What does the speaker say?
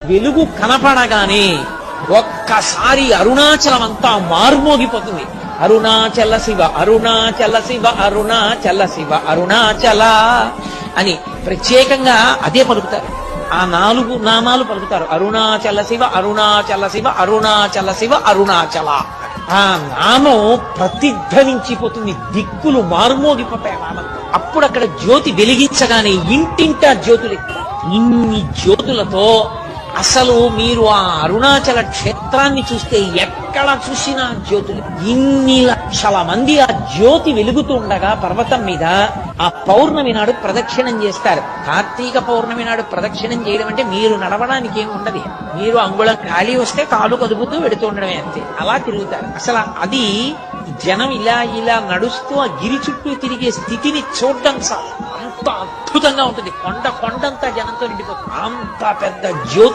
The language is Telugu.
వెలుగు కనపడగానే ఒక్కసారి అరుణాచలం అంతా మారుమోగిపోతుంది. అరుణాచల శివ అరుణాచల శివ అరుణాచల శివ అరుణాచల అని ప్రత్యేకంగా అదే పలుకుతారు. ఆ 4 నామాలు పలుకుతారు. అరుణాచల శివ అరుణాచల శివ అరుణాచల శివ అరుణాచల. ఆ నామం ప్రతిధ్వనించిపోతుంది, దిక్కులు మారుమోగిపోతాయి నామం. అప్పుడు అక్కడ జ్యోతి వెలిగించగానే ఇంటింటా జ్యోతులు, ఇన్ని జ్యోతులతో అసలు మీరు ఆ అరుణాచల క్షేత్రాన్ని చూస్తే ఎక్కడ చూసినా జ్యోతులు. ఇన్ని లక్షల మంది ఆ జ్యోతి వెలుగుతుండగా పర్వతం మీద ఆ పౌర్ణమి నాడు ప్రదక్షిణం చేస్తారు. కార్తీక పౌర్ణమి నాడు ప్రదక్షిణం చేయడం అంటే మీరు నడవడానికి ఏమి ఉండదు. మీరు అంగుళం ఖాళీ వస్తే కాలు కదుపుతూ వెడుతూ ఉండడమే అంతే. అలా తిరుగుతారు. అసలు అది జనం ఇలా ఇలా నడుస్తూ ఆ గిరి చుట్టూ తిరిగే స్థితిని చూడడం చాలు, అంత అద్భుతంగా ఉంటుంది. కొండంతా జనంతో నిండిపోతుంది. అంత పెద్ద జ్యోతి